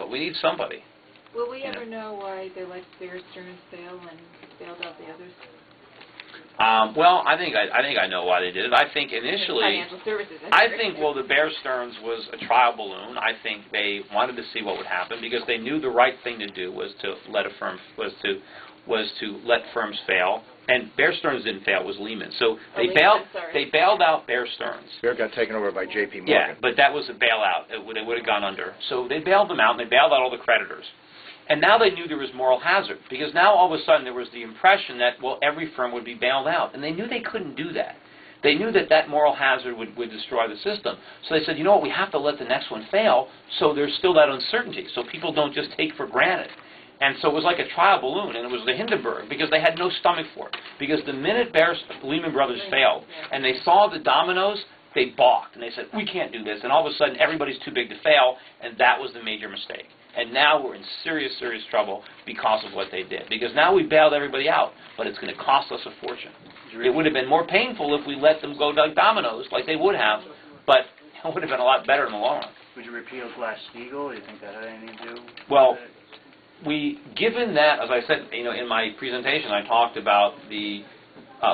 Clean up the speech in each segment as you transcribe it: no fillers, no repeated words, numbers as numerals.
but we need somebody. Will we ever know why they let Bear Stearns fail and bailed out the others? Well, I think I know why they did it. I think initially, Financial services. I think the Bear Stearns was a trial balloon. I think they wanted to see what would happen because they knew the right thing to do was to let let firms fail. And Bear Stearns didn't fail; it was Lehman. So they bailed out Bear Stearns. Bear got taken over by J.P. Morgan. Yeah, but that was a bailout. They would have gone under. So they bailed them out, and they bailed out all the creditors. And now they knew there was moral hazard, because now all of a sudden there was the impression that, well, every firm would be bailed out. And they knew they couldn't do that. They knew that that moral hazard would destroy the system. So they said, you know what, we have to let the next one fail, so there's still that uncertainty, so people don't just take for granted. And so it was like a trial balloon, and it was the Hindenburg, because they had no stomach for it. Because the minute Lehman Brothers failed, and they saw the dominoes, they balked, and they said, we can't do this. And all of a sudden, everybody's too big to fail, and that was the major mistake. And now we're in serious, serious trouble because of what they did. Because now we bailed everybody out, but it's going to cost us a fortune. It would have been more painful if we let them go like dominoes, like they would have, but it would have been a lot better in the long run. Would you repeal Glass-Steagall? Do you think that had anything to do with Well, it? Given that, as I said, in my presentation, I talked about the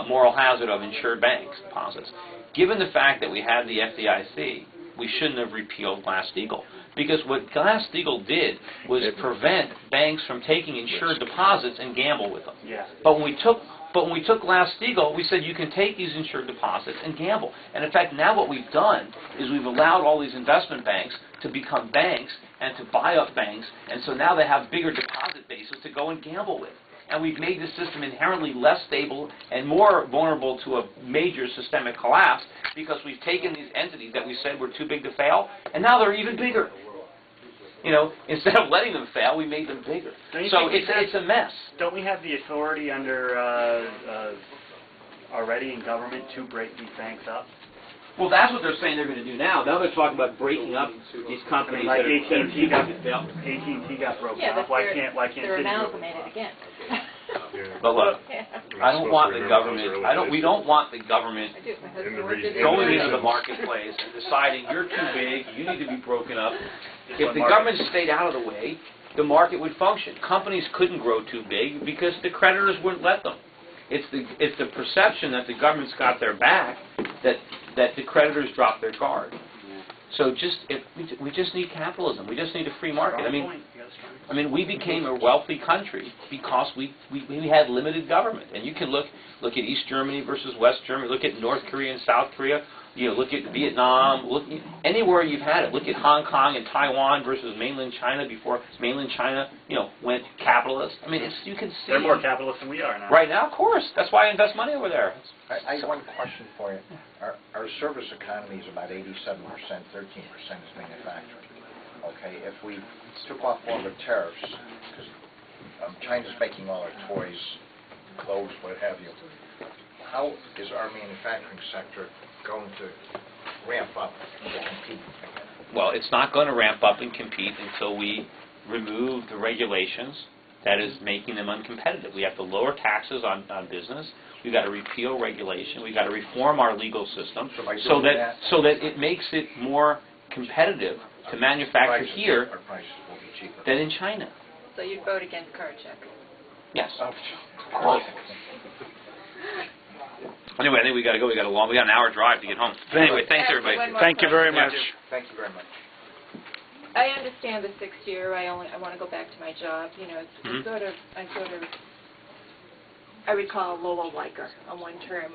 moral hazard of insured banks deposits. Given the fact that we had the FDIC, we shouldn't have repealed Glass-Steagall. Because what Glass-Steagall did was prevent banks from taking insured deposits and gamble with them. Yeah. But when we took Glass-Steagall, we said you can take these insured deposits and gamble. And in fact, now what we've done is we've allowed all these investment banks to become banks and to buy up banks, and so now they have bigger deposit bases to go and gamble with. And we've made the system inherently less stable and more vulnerable to a major systemic collapse because we've taken these entities that we said were too big to fail, and now they're even bigger. Instead of letting them fail, we made them bigger. So it's a mess. Don't we have the authority under already in government to break these banks up? Well, that's what they're saying they're going to do now. Now they're talking about breaking up these companies. Like that AT&T AT&T got broken yeah, up. Why can't they're Citi amalgamated again. But look, I don't want the government. We don't want the government going into the marketplace and deciding you're too big, you need to be broken up. If the government stayed out of the way, the market would function. Companies couldn't grow too big because the creditors wouldn't let them. It's the perception that the government's got their back that the creditors drop their guard. So we just need capitalism. We just need a free market. I mean, we became a wealthy country because we had limited government. And you can look at East Germany versus West Germany. Look at North Korea and South Korea. Look at Vietnam. Look anywhere you've had it. Look at Hong Kong and Taiwan versus mainland China before mainland China went capitalist. I mean, you can see. They're more capitalist than we are now. Right now, of course. That's why I invest money over there. I have one question for you. Our service economy is about 87%, 13% is manufacturing. Okay, if we took off all the tariffs, because China's making all our toys, clothes, what have you, how is our manufacturing sector going to ramp up to compete again? Well, it's not going to ramp up and compete until we remove the regulations that is making them uncompetitive. We have to lower taxes on business. We've got to repeal regulation. We've got to reform our legal system so that it makes it more competitive to manufacture here our prices will be cheaper than in China. So you'd vote against card check? Yes. Anyway, I think we got to go. We got an hour drive to get home. But anyway, thanks everybody. Thank you very much. Thank you very much. I understand the 6th year. I want to go back to my job. It's I recall Lowell Weicker, a one-term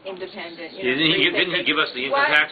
independent. Didn't he give us the income tax?